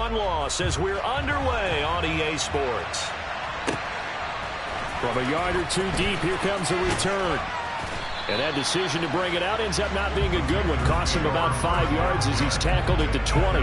3-1 loss as we're underway on EA Sports. From a yard or two deep, here comes a return. And that decision to bring it out ends up not being a good one. Costs him about 5 yards as he's tackled at the 20.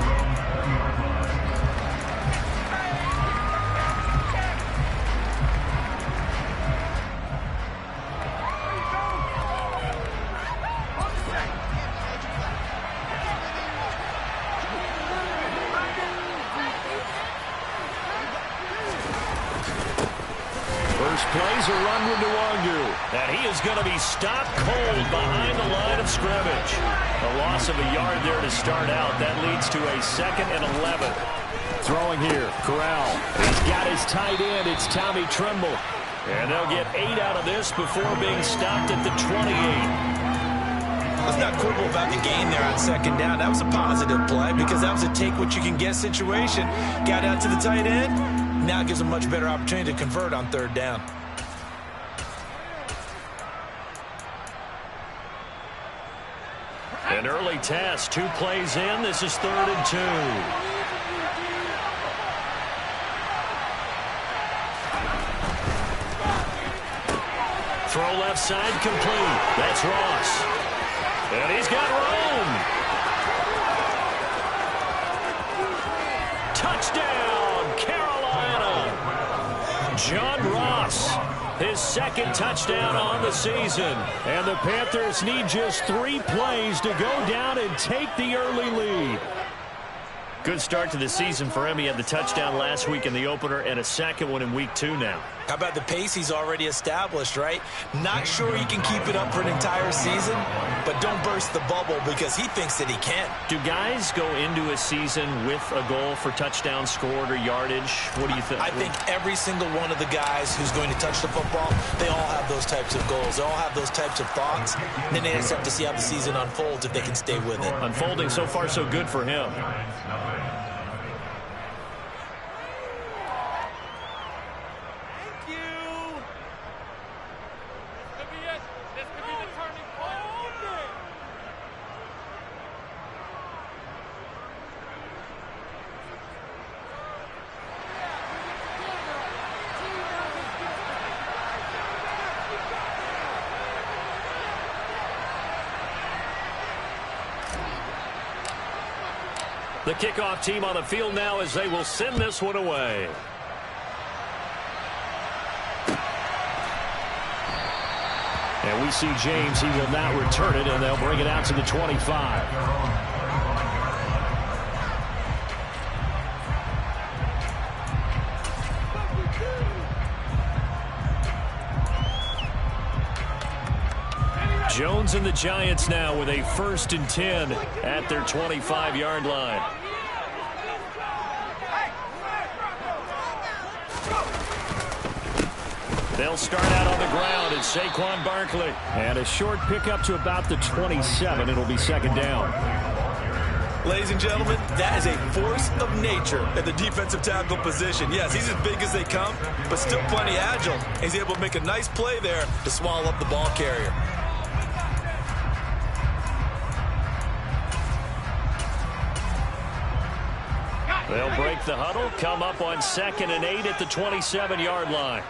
Plays a run with Nwangu, and he is going to be stopped cold behind the line of scrimmage. A loss of a yard there to start out. That leads to a 2nd and 11. Throwing here, Corral. He's got his tight end. It's Tommy Tremble. And they'll get 8 out of this before being stopped at the 28. Let's not quibble about the gain there on 2nd down. That was a positive play because that was a take-what-you-can-get situation. Got out to the tight end. Now it gives a much better opportunity to convert on 3rd down. An early test, 2 plays in. This is 3rd and 2. Throw left side complete. That's Ross. And he's got Rome. Touchdown, Carolina. John Ross, his 2nd touchdown on the season. And the Panthers need just 3 plays to go down and take the early lead. Good start to the season for him. He had the touchdown last week in the opener and a 2nd one in week 2 now. How about the pace he's already established, right? Not sure he can keep it up for an entire season, but don't burst the bubble because he thinks that he can. Do guys go into a season with a goal for touchdown scored or yardage? What do you think? I think every single one of the guys who's going to touch the football, they all have those types of goals. They all have those types of thoughts. And then they just have to see how the season unfolds if they can stay with it. Unfolding so far so good for him. The kickoff team on the field now as they will send this one away. And we see James. He will not return it, and they'll bring it out to the 25. Jones and the Giants now with a 1st and 10 at their 25-yard line. They'll start out on the ground. It's Saquon Barkley. And a short pickup to about the 27. It'll be 2nd down. Ladies and gentlemen, that is a force of nature at the defensive tackle position. Yes, he's as big as they come, but still plenty agile. He's able to make a nice play there to swallow up the ball carrier. They'll break the huddle, come up on 2nd and 8 at the 27-yard line.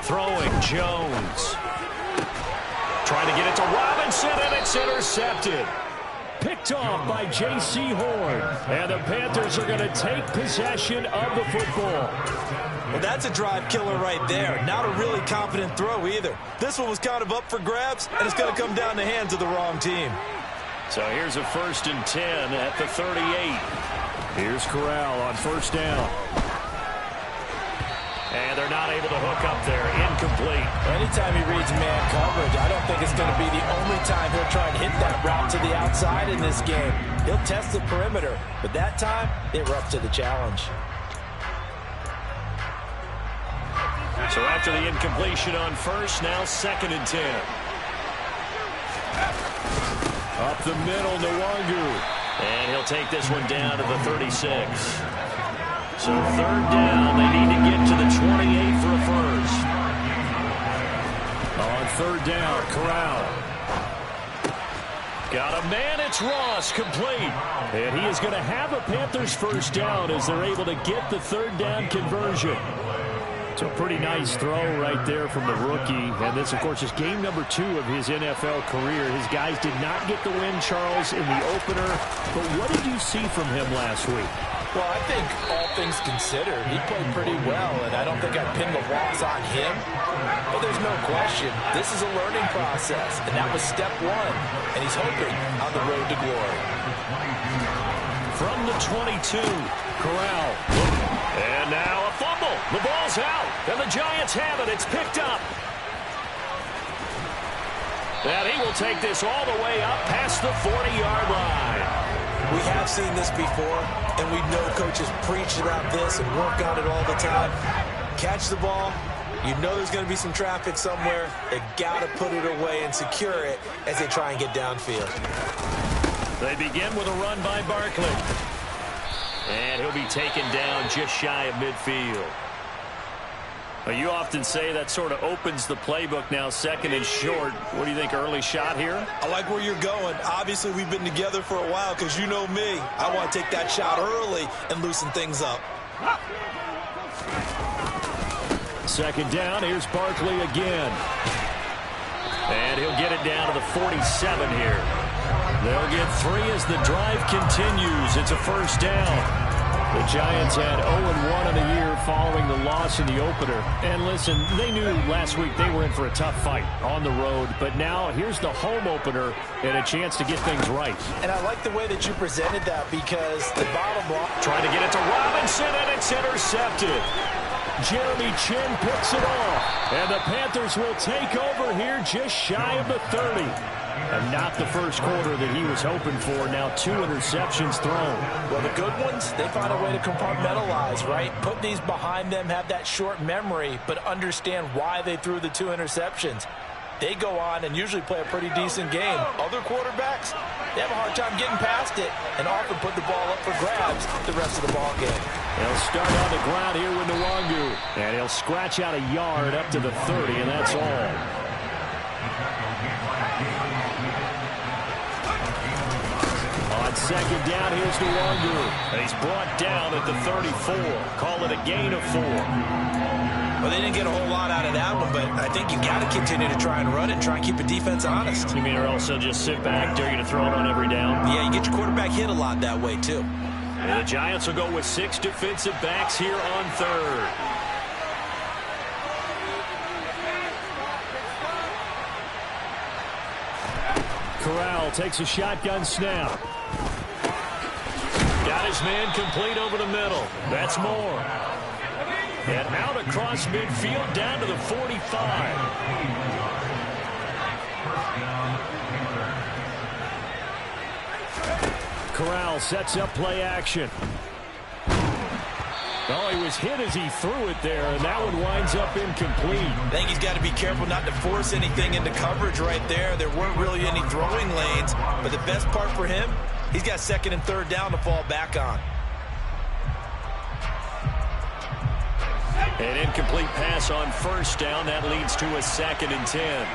Throwing, Jones. Trying to get it to Robinson, and it's intercepted. Picked off by J.C. Horn. And the Panthers are going to take possession of the football. Well, that's a drive killer right there. Not a really confident throw either. This one was kind of up for grabs, and it's going to come down the hands of the wrong team. So here's a 1st and 10 at the 38. Here's Corral on 1st down. And they're not able to hook up there. Incomplete. Anytime he reads man coverage, I don't think it's going to be the only time he'll try and hit that route to the outside in this game. He'll test the perimeter, but that time, they were up to the challenge. So after the incompletion on 1st, now 2nd and 10. Up the middle, Nwangu. And he'll take this one down to the 36. So 3rd down, they need to get to the 28 for a 1st. On third down. Corral. Got a man. It's Ross, complete. And he is going to have a Panthers first down as they're able to get the third down conversion. So a pretty nice throw right there from the rookie. And this, of course, is game number 2 of his NFL career. His guys did not get the win, Charles, in the opener. But what did you see from him last week? Well, I think all things considered, he played pretty well, and I don't think I'd pin the loss on him. But there's no question, this is a learning process, and that was step 1, and he's hoping on the road to glory. From the 22, Corral. And now a fumble. The ball's out, and the Giants have it. It's picked up. And he will take this all the way up past the 40-yard line. We have seen this before, and we know coaches preach about this and work on it all the time. Catch the ball. You know there's going to be some traffic somewhere. They got to put it away and secure it as they try and get downfield. They begin with a run by Barkley. And he'll be taken down just shy of midfield. Well, you often say that sort of opens the playbook now, second and short. What do you think, early shot here? I like where you're going. Obviously, we've been together for a while because you know me. I want to take that shot early and loosen things up. Second down, here's Barkley again. And he'll get it down to the 47 here. They'll get 3 as the drive continues. It's a first down. The Giants had 0-1 in the year following the loss in the opener. And listen, they knew last week they were in for a tough fight on the road. But now here's the home opener and a chance to get things right. And I like the way that you presented that because the bottom line... Trying to get it to Robinson, and it's intercepted. Jeremy Chin picks it off. And the Panthers will take over here just shy of the 30. And not the first quarter that he was hoping for. Now 2 interceptions thrown. Well, the good ones, they find a way to compartmentalize, right? Put these behind them, have that short memory, but understand why they threw the 2 interceptions. They go on and usually play a pretty decent game. Other quarterbacks, they have a hard time getting past it and often put the ball up for grabs the rest of the ball game. They'll start on the ground here with Nwangu. And he'll scratch out a yard up to the 30, and that's all. On second down, here's Nwangu. And he's brought down at the 34. Call it a gain of 4. Well, they didn't get a whole lot out of that one, but I think you got to continue to try and run it, try and keep the defense honest. You mean or else they'll just sit back, dare you to throw it on every down? Yeah, you get your quarterback hit a lot that way, too. And the Giants will go with 6 defensive backs here on third. Corral takes a shotgun snap. Got his man complete over the middle. That's more. And out across midfield down to the 45. Corral sets up play action. Oh, he was hit as he threw it there, and that one winds up incomplete. I think he's got to be careful not to force anything into coverage right there. There weren't really any throwing lanes, but the best part for him, he's got second and third down to fall back on. An incomplete pass on first down. That leads to a 2nd and 10.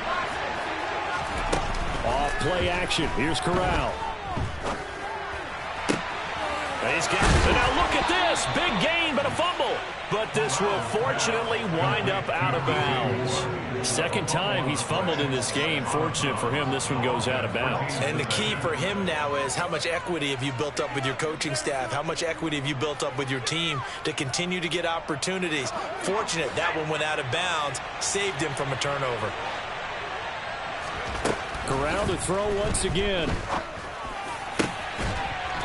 Off play action. Here's Corral. He's got it. Now look at this. Big gain, but a fumble. But this will fortunately wind up out of bounds. Second time he's fumbled in this game. Fortunate for him, this one goes out of bounds. And the key for him now is how much equity have you built up with your coaching staff? How much equity have you built up with your team to continue to get opportunities? Fortunate that one went out of bounds, saved him from a turnover. Corral to throw once again.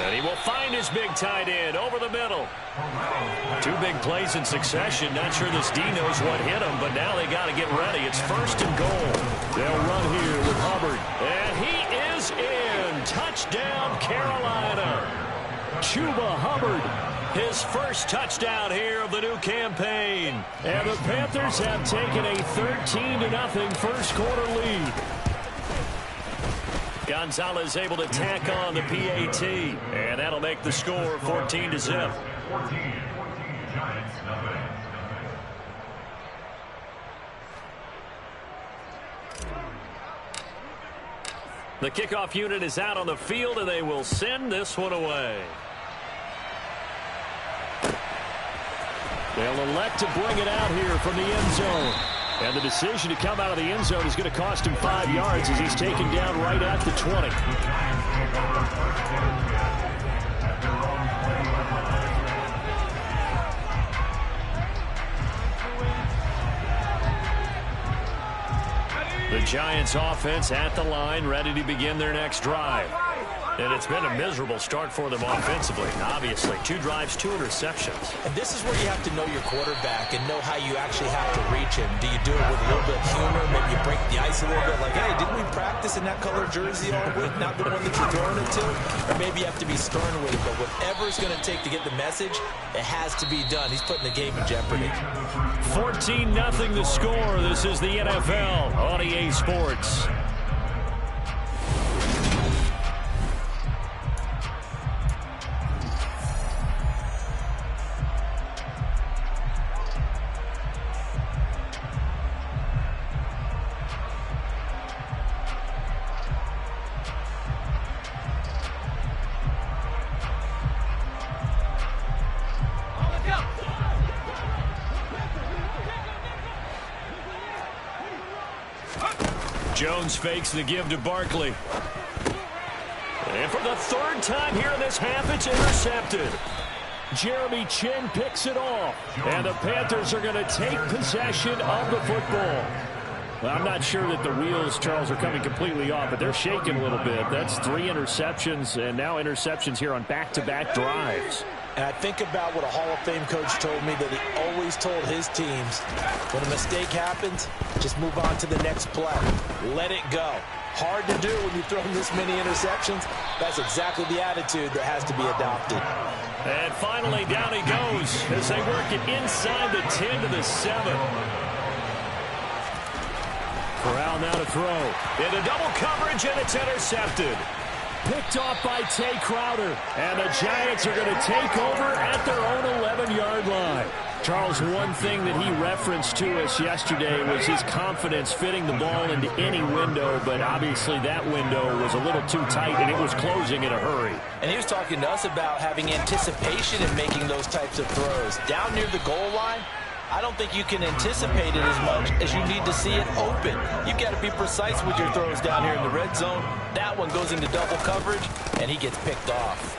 And he will find his big tight end over the middle. 2 big plays in succession. Not sure this D knows what hit him, but now they got to get ready. It's 1st and goal. They'll run here with Hubbard. And he is in. Touchdown, Carolina. Chuba Hubbard, his first touchdown here of the new campaign. And the Panthers have taken a 13-0 first quarter lead. Gonzalez able to tack on the PAT, and that'll make the score 14-0. The kickoff unit is out on the field, and they will send this one away. They'll elect to bring it out here from the end zone. And the decision to come out of the end zone is going to cost him 5 yards as he's taken down right at the 20. The Giants offense at the line, ready to begin their next drive. And it's been a miserable start for them offensively. Obviously, 2 drives, 2 interceptions. And this is where you have to know your quarterback and know how you actually have to reach him. Do you do it with a little bit of humor? Maybe you break the ice a little bit like, hey, didn't we practice in that color jersey all week? Not the one that you're throwing it to? Or maybe you have to be stern with it. But whatever it's going to take to get the message, it has to be done. He's putting the game in jeopardy. 14-0 the score. This is the NFL on EA Sports. Jones fakes the give to Barkley. And for the 3rd time here in this half, it's intercepted. Jeremy Chin picks it off. And the Panthers are going to take possession of the football. Well, I'm not sure that the wheels, Charles, are coming completely off, but they're shaking a little bit. That's 3 interceptions, and now interceptions here on back-to-back drives. And I think about what a Hall of Fame coach told me, that he always told his teams, when a mistake happens, just move on to the next play. Let it go. Hard to do when you've thrown this many interceptions. That's exactly the attitude that has to be adopted. And finally, down he goes as they work it inside the 10 to the 7. Corral now to throw. Into double coverage, and it's intercepted. Picked off by Tay Crowder. And the Giants are going to take over at their own 11-yard line. Charles, one thing that he referenced to us yesterday was his confidence fitting the ball into any window, but obviously that window was a little too tight, and it was closing in a hurry. And he was talking to us about having anticipation in making those types of throws. Down near the goal line, I don't think you can anticipate it as much as you need to see it open. You've got to be precise with your throws down here in the red zone. That one goes into double coverage, and he gets picked off.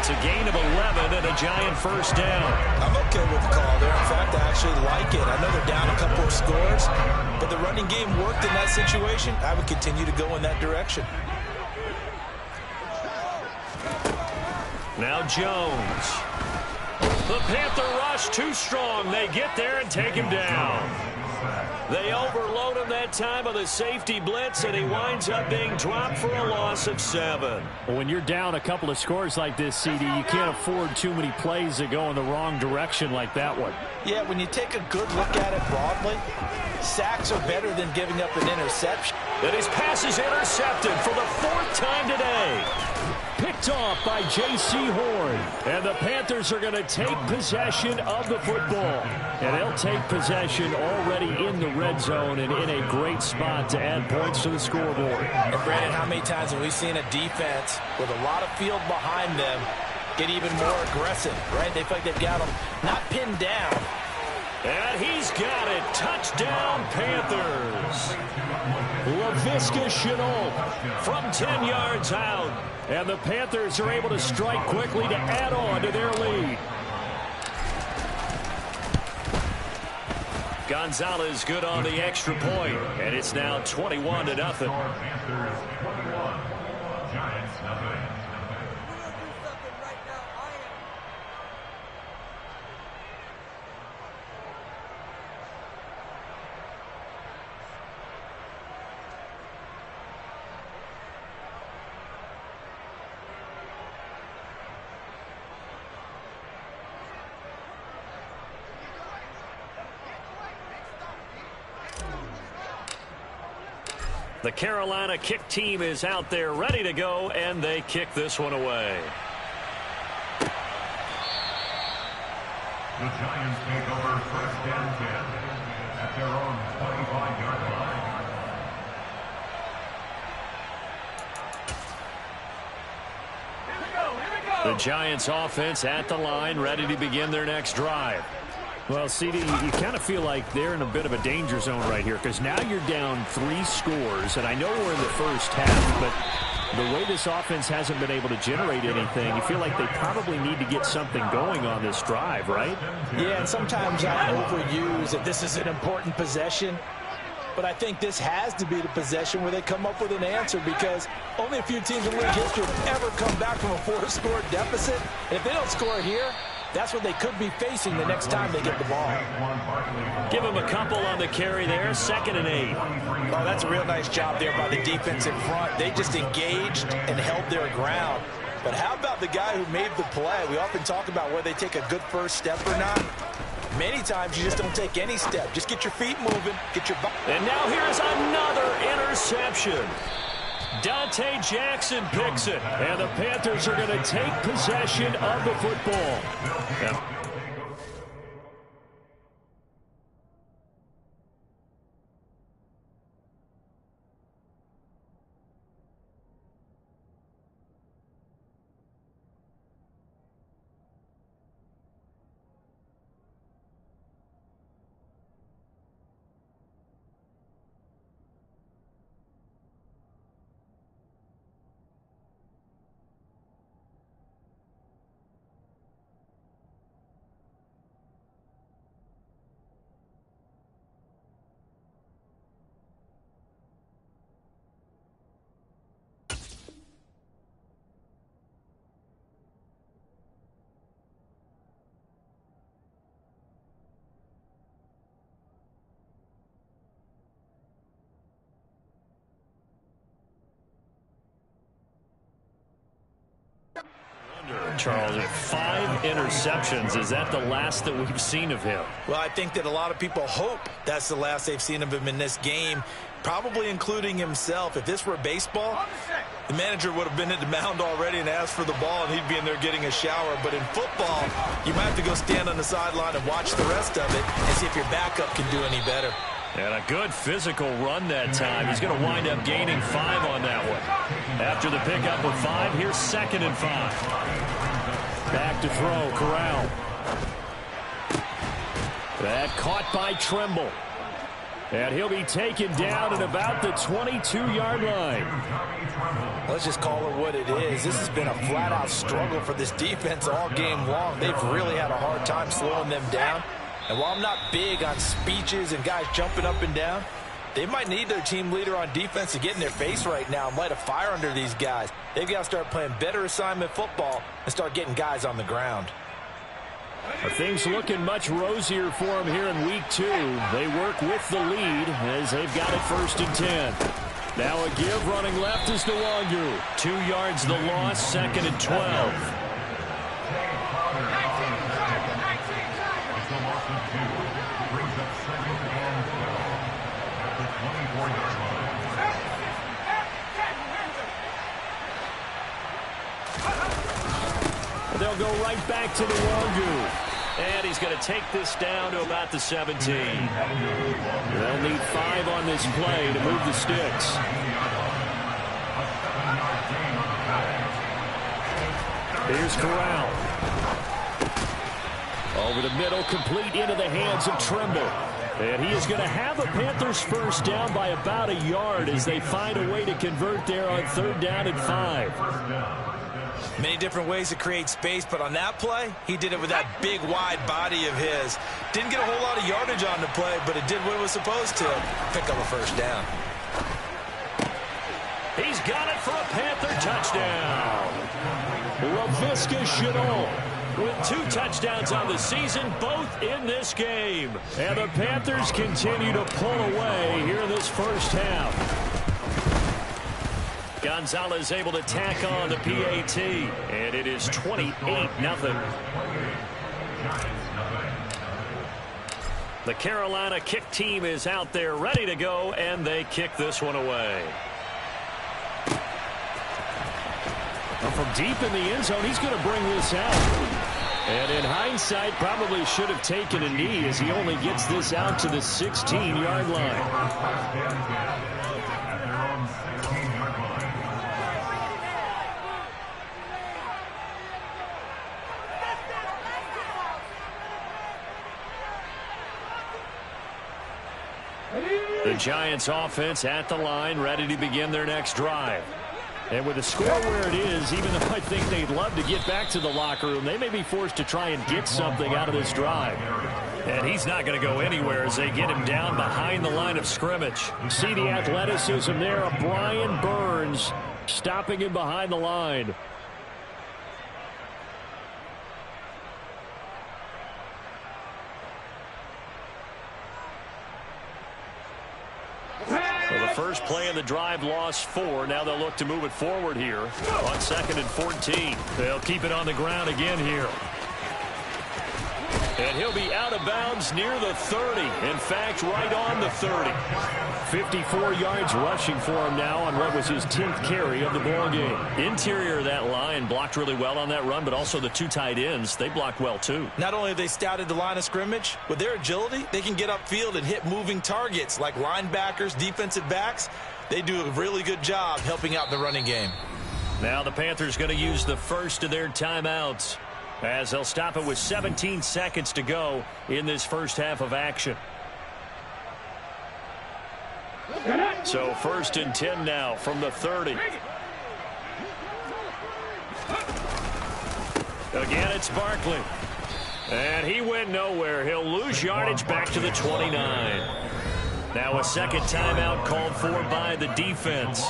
It's a gain of 11 and a Giant first down. I'm okay with the call there. In fact, I actually like it. I know they're down a couple of scores, but the running game worked in that situation. I would continue to go in that direction. Now Jones. The Panther rush too strong. They get there and take him down. They overload him that time with a safety blitz, and he winds up being dropped for a loss of 7. Well, when you're down a couple of scores like this, CD, you can't afford too many plays that go in the wrong direction like that one. Yeah, when you take a good look at it broadly, sacks are better than giving up an interception. And his pass is intercepted for the 4th time today. Picked off by J.C. Horn. And the Panthers are going to take possession of the football. And they'll take possession already in the red zone and in a great spot to add points to the scoreboard. And Brandon, how many times have we seen a defense with a lot of field behind them get even more aggressive, right? They feel like they've got them not pinned down. And he's got it. Touchdown, Panthers. Laviska Shenault from 10 yards out. And the Panthers are able to strike quickly to add on to their lead. Gonzalez good on the extra point. And it's now 21-0. The Carolina kick team is out there ready to go, and they kick this one away. The Giants take over 1st and 10 at their own 25-yard line. The Giants offense at the line, ready to begin their next drive. Well, CD, you kind of feel like they're in a bit of a danger zone right here because now you're down 3 scores, and I know we're in the first half, but the way this offense hasn't been able to generate anything, you feel like they probably need to get something going on this drive, right? Yeah, and sometimes I overuse that this is an important possession, but I think this has to be the possession where they come up with an answer because only a few teams in league history have ever come back from a 4-score deficit. And if they don't score here, that's what they could be facing the next time they get the ball. Give them a couple on the carry there, 2nd and 8. Oh, that's a real nice job there by the defense in front. They just engaged and held their ground. But how about the guy who made the play? We often talk about whether they take a good first step or not. Many times you just don't take any step. Just get your feet moving, get your body. And now here's another interception. Dante Jackson picks it, and the Panthers are going to take possession of the football. Yeah. Charles, 5 interceptions. Is that the last that we've seen of him? Well, I think that a lot of people hope that's the last they've seen of him in this game, probably including himself. If this were baseball, the manager would have been at the mound already and asked for the ball, and he'd be in there getting a shower. But in football, you might have to go stand on the sideline and watch the rest of it and see if your backup can do any better. And a good physical run that time. He's going to wind up gaining 5 on that one. After the pickup of 5, here's 2nd and 5. Back to throw, Corral. That caught by Trimble. And he'll be taken down at about the 22-yard line. Let's just call it what it is. This has been a flat-out struggle for this defense all game long. They've really had a hard time slowing them down. And while I'm not big on speeches and guys jumping up and down, they might need their team leader on defense to get in their face right now and light a fire under these guys. They've got to start playing better assignment football and start getting guys on the ground. Things looking much rosier for them here in week 2. They work with the lead as they've got it 1st and 10. Now a give running left is Nwangu. 2 yards the loss, 2nd and 12. They'll go right back to Nwangu. And he's going to take this down to about the 17. They'll need 5 on this play to move the sticks. Here's Corral. Over the middle, complete into the hands of Trimble. And he is going to have the Panthers first down by about a yard as they find a way to convert there on 3rd down and 5. Many different ways to create space, but on that play, he did it with that big, wide body of his. Didn't get a whole lot of yardage on the play, but it did what it was supposed to. Pick up a 1st down. He's got it for a Panther touchdown. Laviska Shenault with 2 touchdowns on the season, both in this game. And the Panthers continue to pull away here in this first half. Gonzalez able to tack on the PAT, and it is 28-0. The Carolina kick team is out there ready to go, and they kick this one away. From deep in the end zone, he's going to bring this out. And in hindsight, probably should have taken a knee as he only gets this out to the 16-yard line. The Giants offense at the line, ready to begin their next drive. And with the score where it is, even though I think they'd love to get back to the locker room, they may be forced to try and get something out of this drive. And he's not going to go anywhere as they get him down behind the line of scrimmage. See the athleticism there of Brian Burns stopping him behind the line. Well, the first play of the drive lost 4. Now they'll look to move it forward here on 2nd and 14. They'll keep it on the ground again here. And he'll be out of bounds near the 30. In fact, right on the 30. 54 yards rushing for him now on what was his 10th carry of the ball game. Interior of that line blocked really well on that run, but also the 2 tight ends, they blocked well too. Not only have they scouted the line of scrimmage, with their agility, they can get upfield and hit moving targets like linebackers, defensive backs. They do a really good job helping out the running game. Now the Panthers going to use the first of their timeouts, as they'll stop it with 17 seconds to go in this first half of action. So 1st and 10 now from the 30. Again, it's Barkley. And he went nowhere. He'll lose yardage back to the 29. Now a second timeout called for by the defense.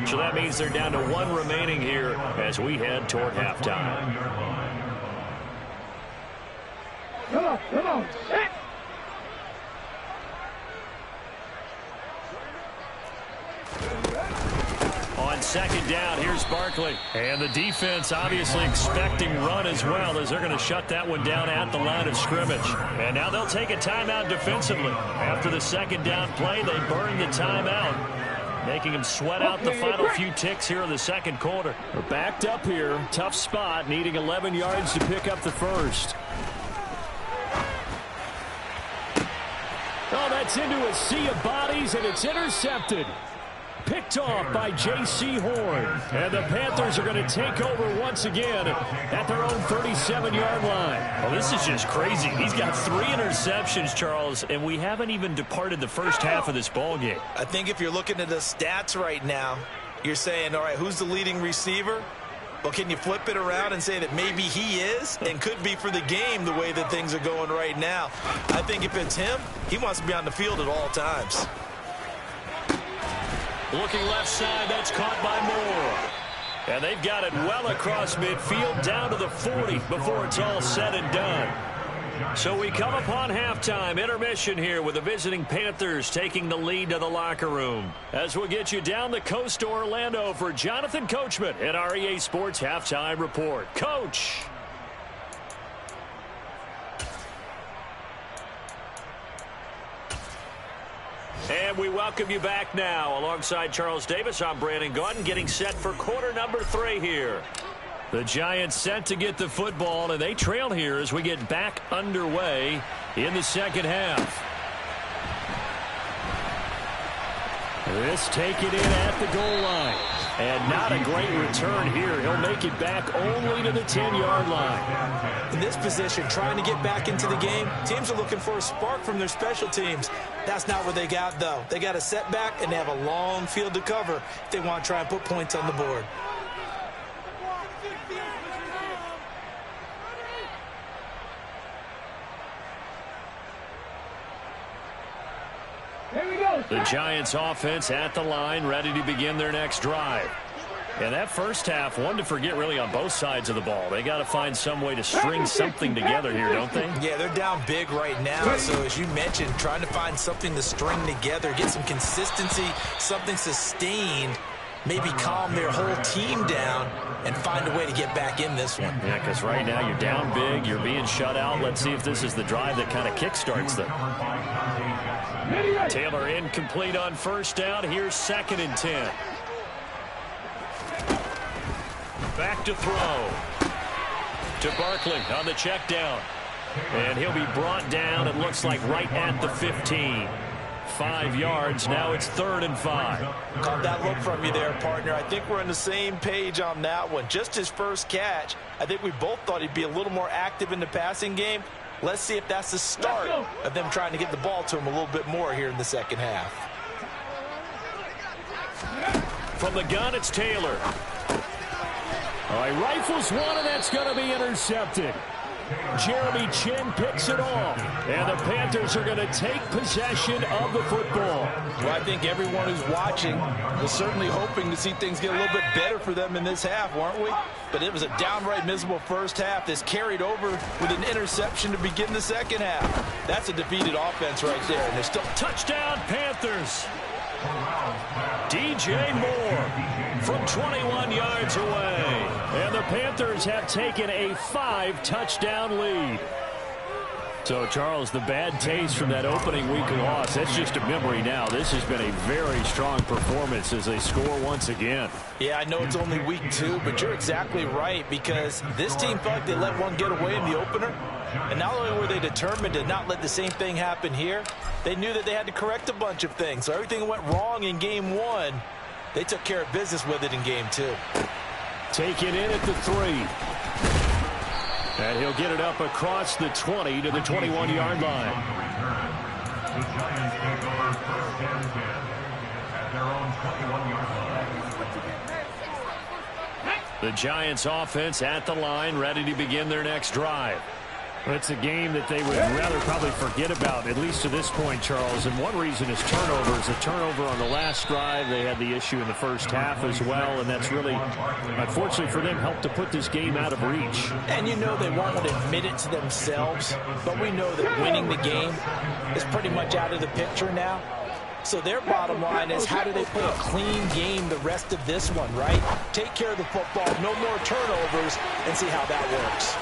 So that means they're down to 1 remaining here as we head toward halftime. Come on, set. On 2nd down, here's Barkley. And the defense obviously expecting run as well, as they're going to shut that one down at the line of scrimmage. And now they'll take a timeout defensively. After the 2nd down play, they burn the timeout, making them sweat out the final few ticks here in the 2nd quarter. We're backed up here. Tough spot, needing 11 yards to pick up the first. Oh, that's into a sea of bodies, and it's intercepted. Picked off by J.C. Horn. And the Panthers are going to take over once again at their own 37-yard line. Well, this is just crazy. He's got 3 interceptions, Charles, and we haven't even departed the first half of this ball game. I think if you're looking at the stats right now, you're saying, all right, who's the leading receiver? Well, can you flip it around and say that maybe he is and could be for the game the way that things are going right now? I think if it's him, he wants to be on the field at all times. Looking left side, that's caught by Moore. And they've got it well across midfield down to the 40 before it's all said and done. So we come upon halftime, intermission here with the visiting Panthers taking the lead to the locker room. As we'll get you down the coast to Orlando for Jonathan Coachman at our EA Sports Halftime Report. Coach. And we welcome you back now. Alongside Charles Davis, I'm Brandon Gaudin, getting set for quarter number 3 here. The Giants set to get the football, and they trail here as we get back underway in the 2nd half. This take it in at the goal line. And not a great return here. He'll make it back only to the 10-yard line. In this position, trying to get back into the game, teams are looking for a spark from their special teams. That's not what they got, though. They got a setback, and they have a long field to cover if they want to try and put points on the board. The Giants offense at the line, ready to begin their next drive. And that first half, one to forget really on both sides of the ball. They got to find some way to string something together here, don't they? Yeah, they're down big right now. So as you mentioned, trying to find something to string together, get some consistency, something sustained, maybe calm their whole team down and find a way to get back in this one. Yeah, because right now you're down big, you're being shut out. Let's see if this is the drive that kind of kickstarts them. Taylor incomplete on first down. Here's 2nd and 10. Back to throw. To Barkley on the check down. And he'll be brought down, it looks like, right at the 15. 5 yards. Now it's 3rd and 5. Caught that look from you there, partner. I think we're on the same page on that one. Just his first catch. I think we both thought he'd be a little more active in the passing game. Let's see if that's the start of them trying to get the ball to him a little bit more here in the second half. From the gun, it's Taylor. All right, rifles one, and that's going to be intercepted. Jeremy Chin picks it off, and the Panthers are going to take possession of the football. Well, I think everyone who's watching was certainly hoping to see things get a little bit better for them in this half, weren't we? But it was a downright miserable first half that's carried over with an interception to begin the second half. That's a defeated offense right there, and they're still... Touchdown, Panthers! DJ Moore from 21 yards away. And the Panthers have taken a 5-touchdown lead. So, Charles, the bad taste from that opening week loss, that's just a memory now. This has been a very strong performance as they score once again. Yeah, I know it's only week 2, but you're exactly right, because this team felt like they let one get away in the opener. And not only were they determined to not let the same thing happen here, they knew that they had to correct a bunch of things. So everything that went wrong in game 1, they took care of business with it in game 2. Taken in at the 3. And he'll get it up across the 20 to the 21-yard line. The Giants take over first and 10 at their own 21-yard line. The Giants offense at the line, ready to begin their next drive. It's a game that they would rather probably forget about, at least to this point, Charles. And one reason is turnovers. A turnover on the last drive. They had the issue in the first half as well, and that's really, unfortunately for them, helped to put this game out of reach. And you know they won't admit it to themselves, but we know that winning the game is pretty much out of the picture now. So their bottom line is, how do they play a clean game the rest of this one, right? Take care of the football, no more turnovers, and see how that works.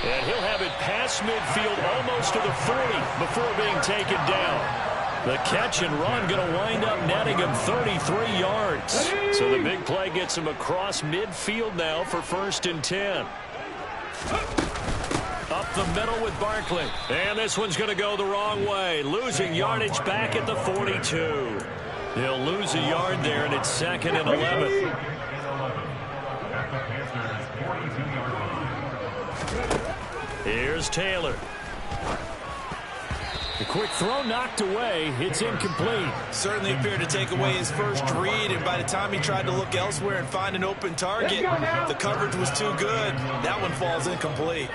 And he'll have it past midfield almost to the 40 before being taken down. The catch and run going to wind up netting him 33 yards. So the big play gets him across midfield now for 1st and 10. Up the middle with Barkley. And this one's going to go the wrong way. Losing yardage back at the 42. He'll lose a yard there, and it's 2nd and 11. Here's Taylor. The quick throw knocked away. It's incomplete. Certainly appeared to take away his first read, and by the time he tried to look elsewhere and find an open target, the coverage was too good. That one falls incomplete.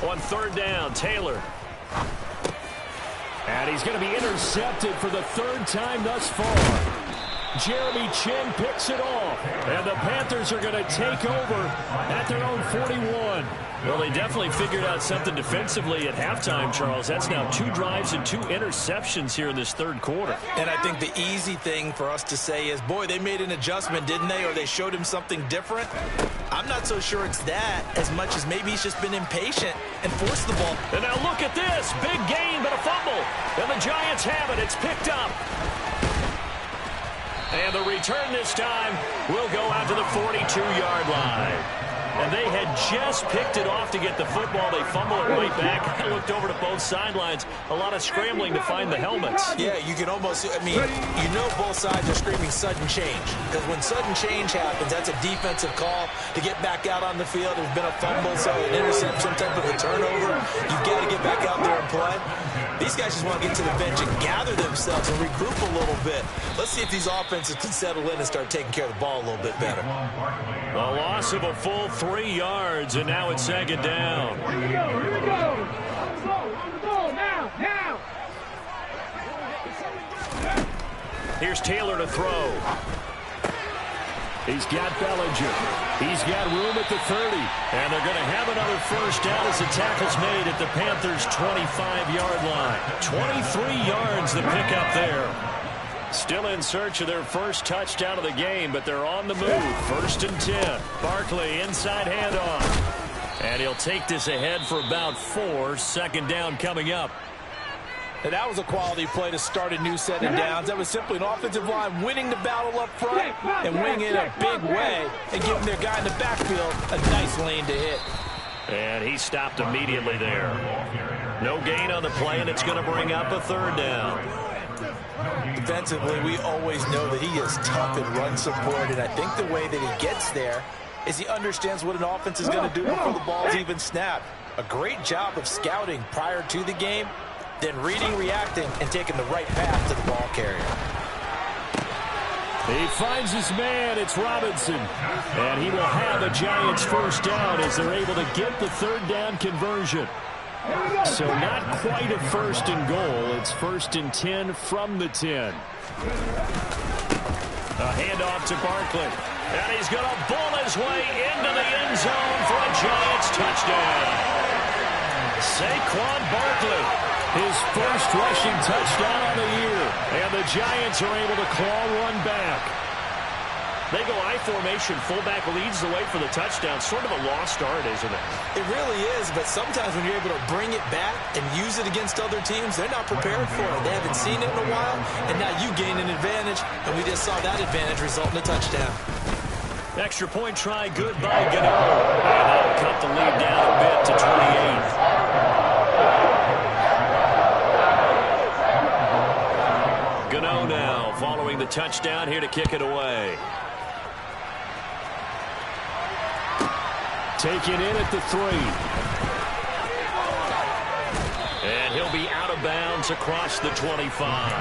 On 3rd down, Taylor. And he's going to be intercepted for the 3rd time thus far. Jeremy Chin picks it off, and the Panthers are going to take over at their own 41. Well, they definitely figured out something defensively at halftime, Charles. That's now 2 drives and 2 interceptions here in this 3rd quarter. And I think the easy thing for us to say is, boy, they made an adjustment, didn't they? Or they showed him something different. I'm not so sure it's that as much as maybe he's just been impatient and forced the ball. And now look at this. Big gain, but a fumble. And the Giants have it. It's picked up. And the return this time will go out to the 42-yard line. And they had just picked it off to get the football. They fumble it right back. I looked over to both sidelines. A lot of scrambling to find the helmets. Yeah, you can almost, you know both sides are screaming sudden change. Because when sudden change happens, that's a defensive call to get back out on the field. There's been a fumble, so an interception, some type of a turnover. You've got to get back out there and play. These guys just want to get to the bench and gather themselves and regroup a little bit. Let's see if these offenses can settle in and start taking care of the ball a little bit better. A loss of a full 3 yards, and now it's 2nd down. Here we go. On the ball, now. Here's Taylor to throw. He's got Bellinger. He's got room at the 30. And they're going to have another 1st down as the tackle's made at the Panthers' 25-yard line. 23 yards the pickup there. Still in search of their first touchdown of the game, but they're on the move. 1st and 10. Barkley inside handoff. And he'll take this ahead for about 4. 2nd down coming up. And that was a quality play to start a new set of downs. That was simply an offensive line winning the battle up front and winning it in a big way and giving their guy in the backfield a nice lane to hit. And he stopped immediately there. No gain on the play, and it's going to bring up a 3rd down. Defensively, we always know that he is tough in run support, and I think the way that he gets there is he understands what an offense is going to do before the ball's even snapped. A great job of scouting prior to the game, then reading, reacting, and taking the right path to the ball carrier. He finds his man. It's Robinson. And he will have a Giants first down as they're able to get the third down conversion. So not quite a first and goal. It's 1st and 10 from the 10. A handoff to Barkley. And he's going to bull his way into the end zone for a Giants touchdown. Saquon Barkley, his first rushing touchdown of the year. And the Giants are able to claw one back. They go I formation. Fullback leads the way for the touchdown. Sort of a lost art, isn't it? It really is, but sometimes when you're able to bring it back and use it against other teams, they're not prepared for it. They haven't seen it in a while, and now you gain an advantage, and we just saw that advantage result in a touchdown. Extra point try, good by Gano. And that'll cut the lead down a bit to 28. Gano now following the touchdown here to kick it away. Taken in at the 3. And he'll be out of bounds across the 25.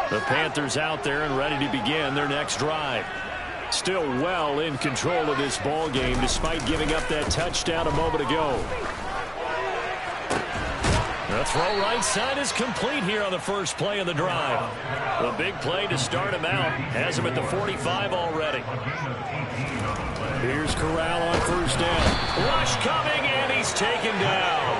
The Panthers out there and ready to begin their next drive. Still well in control of this ball game despite giving up that touchdown a moment ago. The throw right side is complete here on the first play of the drive. The big play to start him out has him at the 45 already. Here's Corral on first down. Rush coming, and he's taken down.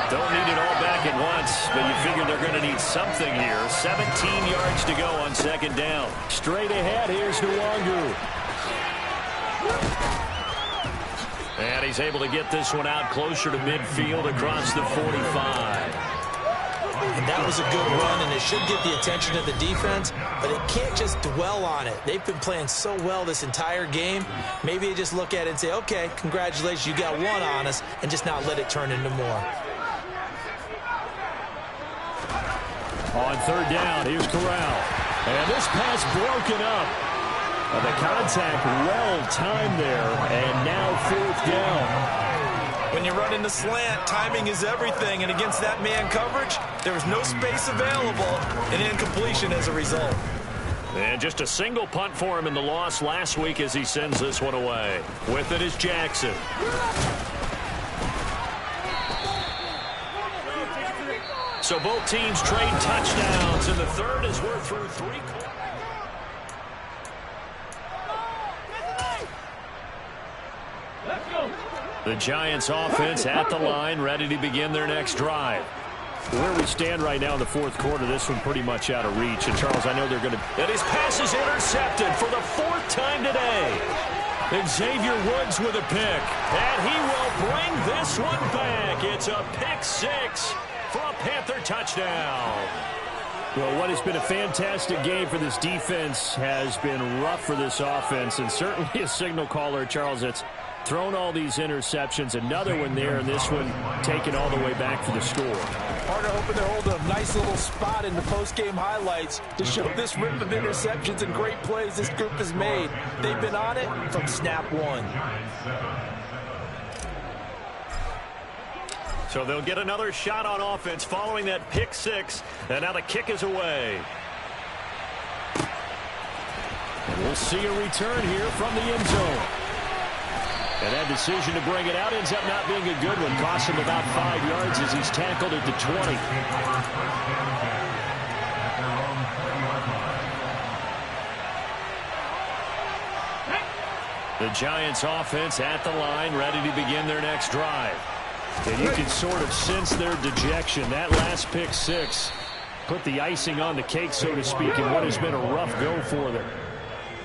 Don't need it all back at once, but you figure they're going to need something here. 17 yards to go on second down. Straight ahead, here's Nwangu. And he's able to get this one out closer to midfield across the 45. And that was a good run, and it should get the attention of the defense, but it can't just dwell on it. They've been playing so well this entire game. Maybe they just look at it and say, okay, congratulations, you got one on us, and just not let it turn into more. On third down, here's Corral. And this pass broken up. The contact well-timed there, and now fourth down. When you run in the slant, timing is everything, and against that man coverage, there was no space available, and incompletion as a result. And just a single punt for him in the loss last week as he sends this one away. With it is Jackson. So both teams trade touchdowns in the third as we're through 3 quarters. The Giants offense at the line, ready to begin their next drive. Where we stand right now in the fourth quarter, this one pretty much out of reach. And, Charles, I know they're going to... And his pass is intercepted for the 4th time today. Xavier Woods with a pick. And he will bring this one back. It's a pick 6 for a Panther touchdown. Well, what has been a fantastic game for this defense has been rough for this offense. And certainly a signal caller, Charles, that's thrown all these interceptions. Another one there, and this one taken all the way back for the score. Harder hoping they're holding a nice little spot in the post-game highlights to show this rip of interceptions and great plays this group has made. They've been on it from snap one. So they'll get another shot on offense following that pick 6, and now the kick is away. And we'll see a return here from the end zone. And that decision to bring it out ends up not being a good one. Costs him about 5 yards as he's tackled at the 20. The Giants offense at the line, ready to begin their next drive. And you can sort of sense their dejection. That last pick 6 put the icing on the cake, so to speak, in what has been a rough go for them.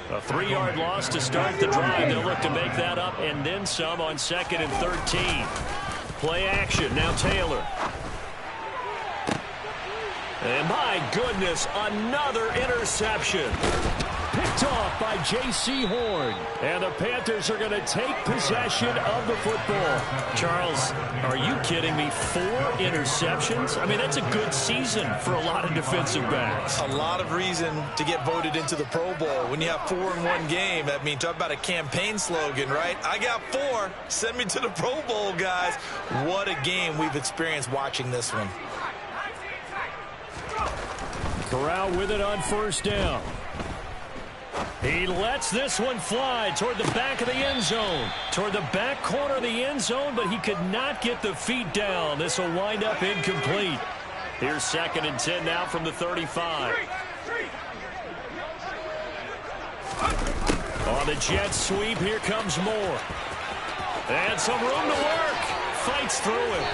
A 3-yard loss to start the drive. They'll look to make that up and then some on 2nd and 13. Play action. Now Taylor. And my goodness, another interception. Picked picked off by J.C. Horn. And the Panthers are going to take possession of the football. Charles, are you kidding me? 4 interceptions? I mean, that's a good season for a lot of defensive backs. A lot of reason to get voted into the Pro Bowl. When you have 4 in one game, I mean, talk about a campaign slogan, right? I got 4. Send me to the Pro Bowl, guys. What a game we've experienced watching this one. Corral with it on first down. He lets this one fly toward the back of the end zone. Toward the back corner of the end zone, but he could not get the feet down. This will wind up incomplete. Here's 2nd and 10 now from the 35. On the jet sweep, here comes Moore. And some room to work. Fights through it.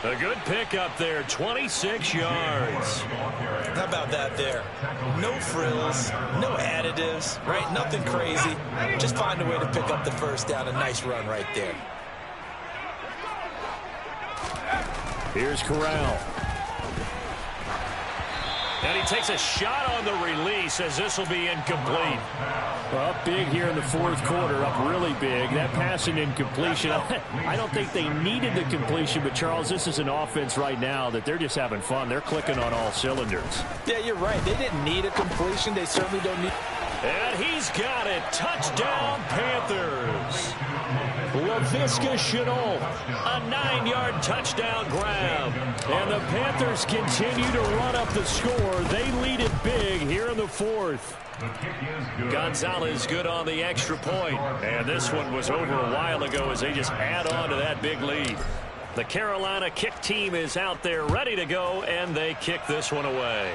A good pickup there, 26 yards. How about that there? No frills, no additives, right? Nothing crazy. Just find a way to pick up the first down. A nice run right there. Here's Corral. And he takes a shot on the release as this will be incomplete. Up big here in the 4th quarter, up really big. That pass and incompletion, I don't think they needed the completion, but Charles, this is an offense right now that they're just having fun. They're clicking on all cylinders. Yeah, you're right. They didn't need a completion. They certainly don't need. And he's got it. Touchdown, Panthers. Laviska Shenault, a 9-yard touchdown grab. And the Panthers continue to run up the score. They lead it big here in the 4th. Gonzalez good on the extra point. And this one was over a while ago as they just add on to that big lead. The Carolina kick team is out there ready to go, and they kick this one away.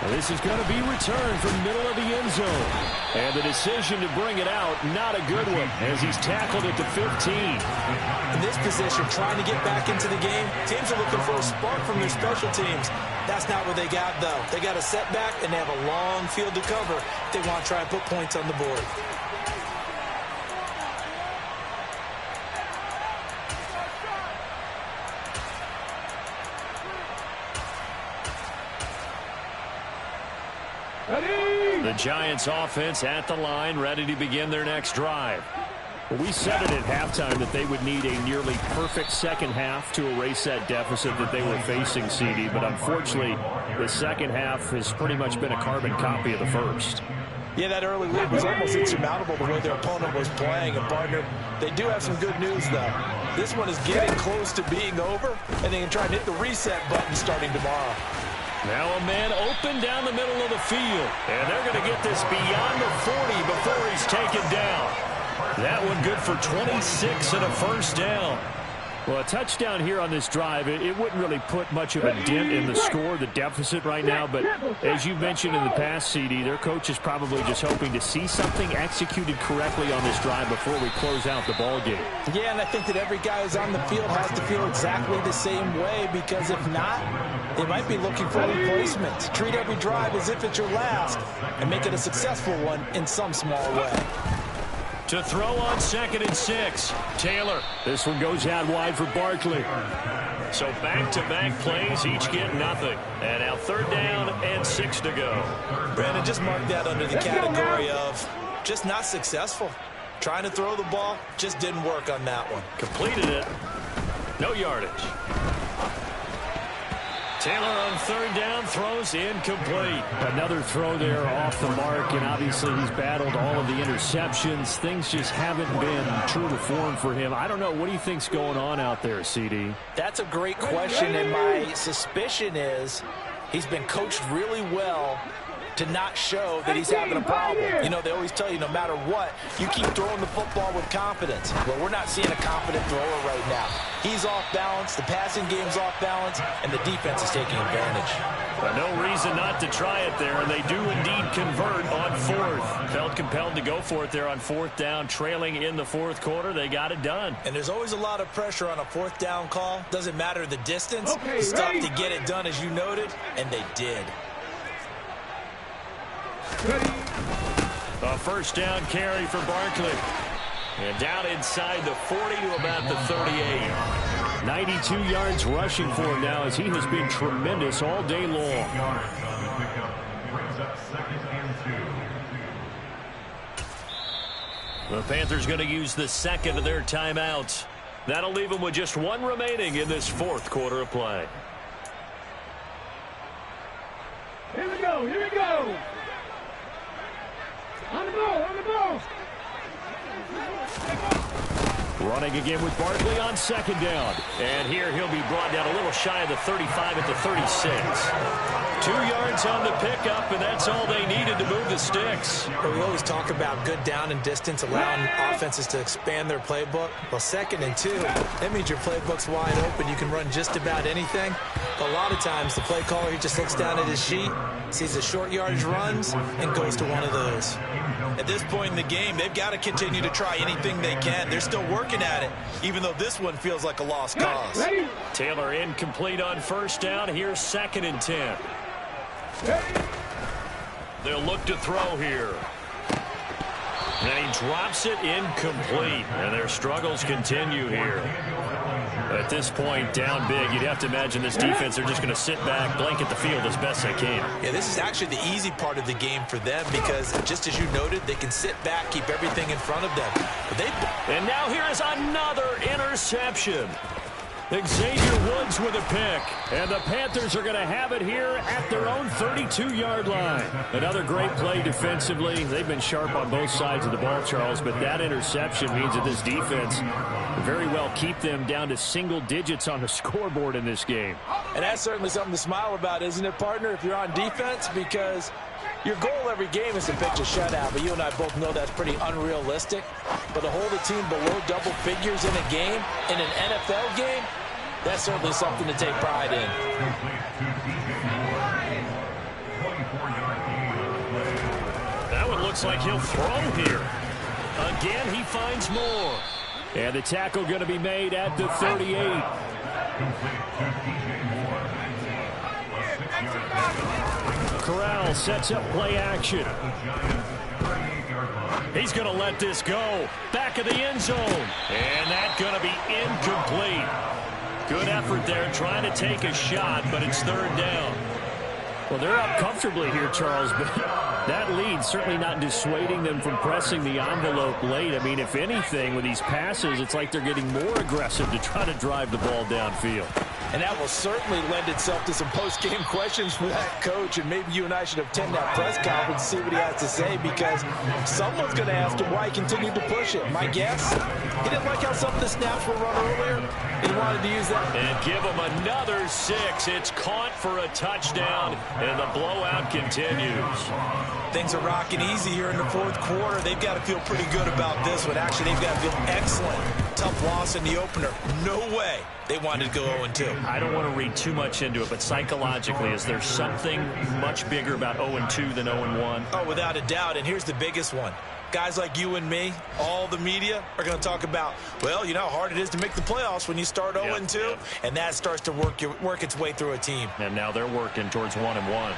This is going to be returned from middle of the end zone. And the decision to bring it out, not a good one, as he's tackled at the 15. In this position, trying to get back into the game, teams are looking for a spark from their special teams. That's not what they got, though. They got a setback, and they have a long field to cover if they want to try and put points on the board. The Giants offense at the line, ready to begin their next drive. Well, we said it at halftime that they would need a nearly perfect second half to erase that deficit that they were facing, CD. But unfortunately, the second half has pretty much been a carbon copy of the first. Yeah, that early lead was almost insurmountable the way their opponent was playing. And, partner, they do have some good news, though. This one is getting close to being over, and they can try and hit the reset button starting tomorrow. Now a man open down the middle of the field. And they're going to get this beyond the 40 before he's taken down. That one good for 26 and a first down. Well, a touchdown here on this drive, it wouldn't really put much of a dent in the score, the deficit right now. But as you mentioned in the past, CD, their coach is probably just hoping to see something executed correctly on this drive before we close out the ball game. Yeah, and I think that every guy who's on the field has to feel exactly the same way, because if not, they might be looking for a replacement. Treat every drive as if it's your last and make it a successful one in some small way. To throw on 2nd and 6. Taylor. This one goes out wide for Barkley. So back-to-back plays, each get nothing. And now 3rd down and 6 to go. Brandon, just mark that under the category of just not successful. Trying to throw the ball, just didn't work on that one. Completed it. No yardage. Taylor on 3rd down, throws incomplete. Another throw there off the mark, and obviously he's battled all of the interceptions. Things just haven't been true to form for him. I don't know. What do you think's going on out there, CD? That's a great question, and my suspicion is he's been coached really well to not show that he's having a problem. You know, they always tell you no matter what, you keep throwing the football with confidence. Well, we're not seeing a confident thrower right now. He's off balance, the passing game's off balance, and the defense is taking advantage. But no reason not to try it there, and they do indeed convert on 4th. Felt compelled to go for it there on 4th down, trailing in the 4th quarter. They got it done. And there's always a lot of pressure on a 4th down call. Doesn't matter the distance. Stuff to get it done, as you noted, and they did. A 1st down carry for Barkley. And down inside the 40 to about the 38. 92 yards rushing for him now, as he has been tremendous all day long. The Panthers going to use the second of their timeouts. That'll leave them with just one remaining in this fourth quarter of play. Here we go, here we go. On the ball, on the ball. Running again with Barkley on second down. And here he'll be brought down a little shy of the 35 at the 36. 2 yards on the pickup, and that's all they needed to move the sticks. But we always talk about good down and distance, allowing offenses to expand their playbook. Well, 2nd and 2, that means your playbook's wide open. You can run just about anything. But a lot of times, the play caller, he just looks down at his sheet, sees the short yardage runs, and goes to one of those. At this point in the game, they've got to continue to try anything they can. They're still working at it, even though this one feels like a lost cause. Taylor incomplete on first down. Here's 2nd and 10. They'll look to throw here. And he drops it incomplete. And their struggles continue here. At this point, down big, you'd have to imagine this defense, they're just going to sit back, blanket the field as best they can. Yeah, this is actually the easy part of the game for them because, just as you noted, they can sit back, keep everything in front of them. But and now here is another interception. Xavier Woods with a pick. And the Panthers are going to have it here at their own 32-yard line. Another great play defensively. They've been sharp on both sides of the ball, Charles, but that interception means that this defense very well keep them down to single digits on the scoreboard in this game. And that's certainly something to smile about, isn't it, partner, if you're on defense? Because your goal every game is to pitch a shutout, but you and I both know that's pretty unrealistic. But to hold a team below double figures in a game, in an NFL game, that's certainly something to take pride in. That one looks like he'll throw here. Again, he finds more. And the tackle going to be made at the 38. Corral sets up play action. He's going to let this go. Back of the end zone. And that's going to be incomplete. Good effort there trying to take a shot, but it's 3rd down. Well, they're up comfortably here, Charles, but that lead certainly not dissuading them from pressing the envelope late. I mean, if anything, with these passes, it's like they're getting more aggressive to try to drive the ball downfield. And that will certainly lend itself to some post-game questions for that coach, and maybe you and I should attend that press conference and see what he has to say, because someone's going to ask him why he continued to push it. My guess, he didn't like how some of the snaps were run earlier. He wanted to use that. And give him another 6. It's caught for a touchdown, and the blowout continues. Things are rocking easy here in the 4th quarter. They've got to feel pretty good about this one. Actually, they've got to feel excellent. Tough loss in the opener. No way they wanted to go 0-2. I don't want to read too much into it, but psychologically, is there something much bigger about 0-2 than 0-1? Oh, without a doubt, and here's the biggest one. Guys like you and me, all the media, are going to talk about, well, you know how hard it is to make the playoffs when you start 0-2, and that starts to work its way through a team. And now they're working towards 1-1.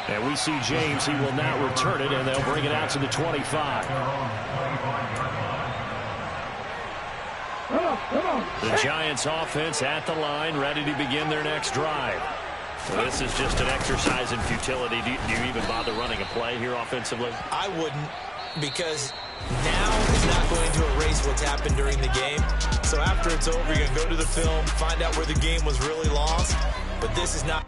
And we see James. He will not return it, and they'll bring it out to the 25. The Giants offense at the line, ready to begin their next drive. So this is just an exercise in futility. Do you even bother running a play here offensively? I wouldn't, because now is not going to erase what's happened during the game. So after it's over, you're going to go to the film, find out where the game was really lost. But this is not...